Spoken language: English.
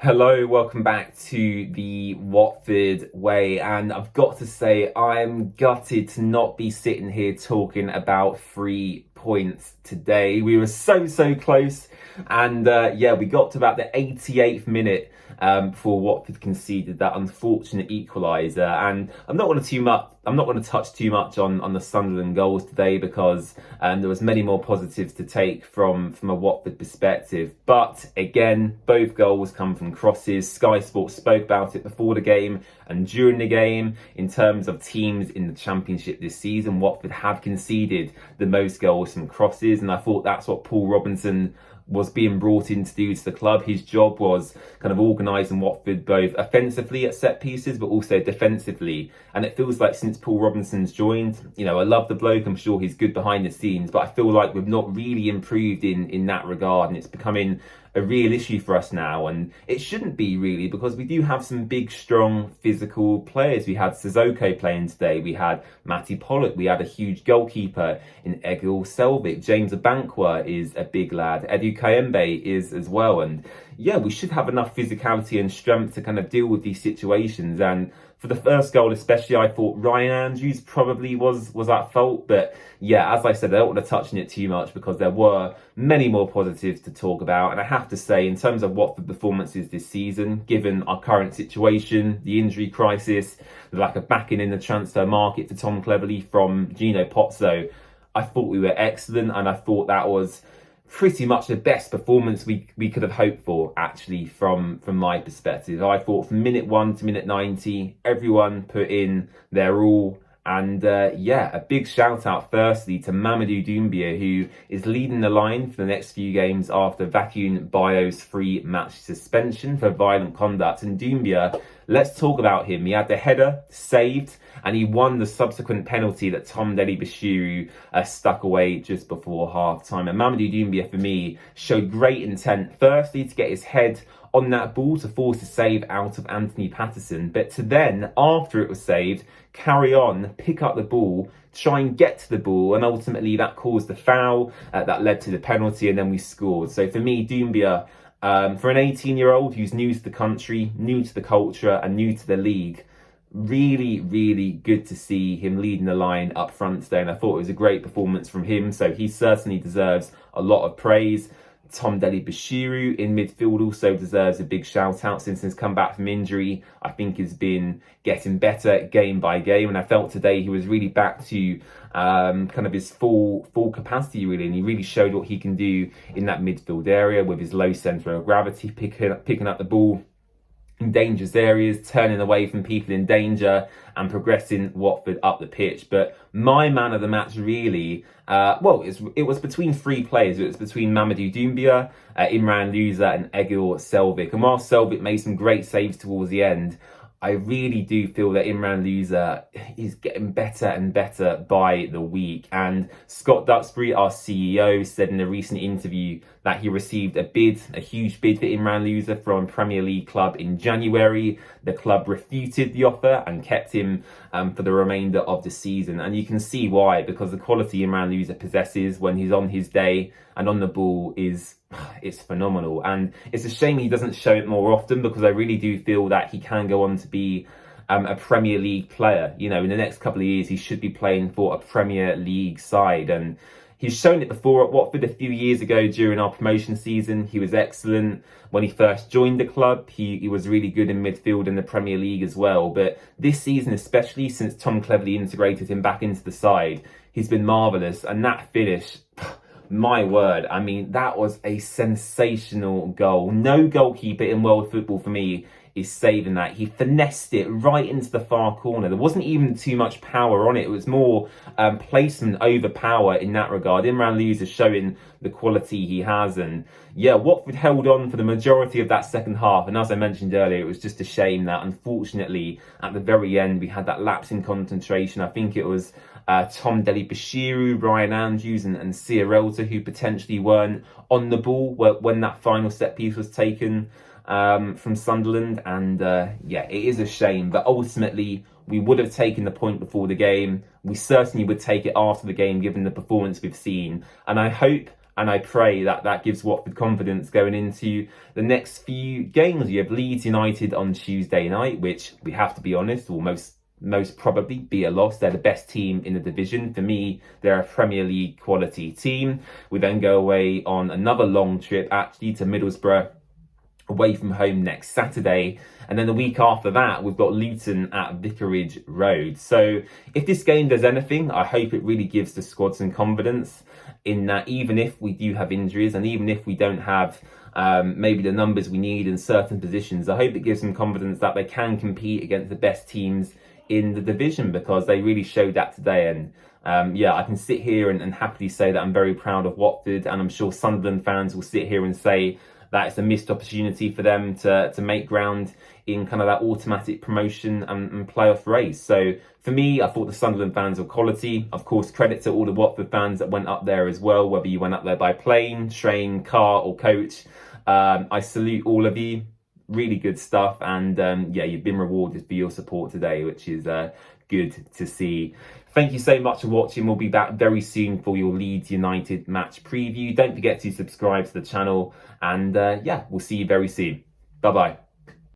Hello, welcome back to the Watford Way, and I've got to say I'm gutted to not be sitting here talking about 3 points today. We were so close, and we got to about the 88th minute before Watford conceded that unfortunate equaliser. And I'm not going to touch too much on the Sunderland goals today because there was many more positives to take from a Watford perspective. But again, both goals come from crosses. Sky Sports spoke about it before the game and during the game. In terms of teams in the Championship this season, Watford have conceded the most goals from crosses, and I thought that's what Paul Robinson was being brought in to do to the club. His job was kind of organising Watford both offensively at set pieces but also defensively. And it feels like since Paul Robinson's joined, I love the bloke, I'm sure he's good behind the scenes, but I feel like we've not really improved in that regard, and it's becoming a real issue for us now. And it shouldn't be really, because we do have some big, strong, physical players. We had Sissoko playing today, we had Matty Pollock, we had a huge goalkeeper in Egil Selvik, James Abankwah is a big lad, Edu Kayembe is as well, and we should have enough physicality and strength to kind of deal with these situations. And for the first goal especially, I thought Ryan Andrews probably was at fault. But as I said, I don't want to touch on it too much because there were many more positives to talk about. And I have to say, in terms of Watford performances this season, given our current situation, the injury crisis, the lack of backing in the transfer market for Tom Cleverley from Gino Pozzo, I thought we were excellent, and I thought that was pretty much the best performance we could have hoped for, actually, from my perspective. I thought from minute 1 to minute 90, everyone put in their all. And a big shout out firstly to Mamadou Doumbia, who is leading the line for the next few games after Vacuum Bio's 3-match suspension for violent conduct. And Doumbia, let's talk about him. He had the header saved, and he won the subsequent penalty that Tom Bashiru stuck away just before half time. And Mamadou Doumbia, for me, showed great intent, firstly to get his head on that ball to force a save out of Anthony Patterson, but to then, after it was saved, carry on, pick up the ball, try and get to the ball, and ultimately that caused the foul that led to the penalty, and then we scored. So for me, Doumbia, for an 18-year-old who's new to the country, new to the culture, and new to the league, really good to see him leading the line up front today, and I thought it was a great performance from him, so he certainly deserves a lot of praise. Tom Bashiru in midfield also deserves a big shout out since he's come back from injury. I think he's been getting better game by game, and I felt today he was really back to kind of his full capacity, really, and he really showed what he can do in that midfield area with his low centre of gravity, picking up the ball in dangerous areas, turning away from people in danger, and progressing Watford up the pitch. But my man of the match, really, it was between three players. It was between Mamadou Doumbia, Imran Louza, and Egil Selvik. And while Selvik made some great saves towards the end, I really do feel that Imran Louza is getting better and better by the week. And Scott Duxbury, our CEO, said in a recent interview that he received a huge bid for Imran Louza from Premier League club in January. The club refuted the offer and kept him for the remainder of the season. And you can see why, because the quality Imran Louza possesses when he's on his day and on the ball it's phenomenal. And it's a shame he doesn't show it more often, because I really do feel that he can go on to be a Premier League player. In the next couple of years, he should be playing for a Premier League side. And he's shown it before at Watford a few years ago during our promotion season. He was excellent when he first joined the club. He was really good in midfield in the Premier League as well. But this season, especially since Tom Cleverley integrated him back into the side, he's been marvellous. And that finish, my word, I mean, that was a sensational goal. No goalkeeper in world football, for me, is saving that. He finessed it right into the far corner. There wasn't even too much power on it. It was more placement over power in that regard. Imran Louza showing the quality he has. And Watford held on for the majority of that second half. And as I mentioned earlier, it was just a shame that, unfortunately, at the very end, we had that lapse in concentration. I think it was Tom Bashiru, Ryan Andrews, and Ciarelta, who potentially weren't on the ball when that final set piece was taken from Sunderland. And it is a shame, but ultimately we would have taken the point before the game. We certainly would take it after the game, given the performance we've seen. And I hope And I pray that that gives Watford confidence going into the next few games. You have Leeds United on Tuesday night, which, we have to be honest, will most probably be a loss. They're the best team in the division. For me, they're a Premier League quality team. We then go away on another long trip, actually, to Middlesbrough, away from home next Saturday. And then the week after that, we've got Luton at Vicarage Road. So if this game does anything, I hope it really gives the squad some confidence in that even if we do have injuries and even if we don't have maybe the numbers we need in certain positions, I hope it gives them confidence that they can compete against the best teams in the division, because they really showed that today. And yeah, I can sit here and happily say that I'm very proud of Watford, and I'm sure Sunderland fans will sit here and say that it's a missed opportunity for them to make ground in kind of that automatic promotion and playoff race. So for me, I thought the Sunderland fans were quality. Of course, credit to all the Watford fans that went up there as well, whether you went up there by plane, train, car or coach. I salute all of you. Really good stuff. And yeah, you've been rewarded for your support today, which is good to see. Thank you so much for watching. We'll be back very soon for your Leeds United match preview. Don't forget to subscribe to the channel, and yeah, we'll see you very soon. Bye bye.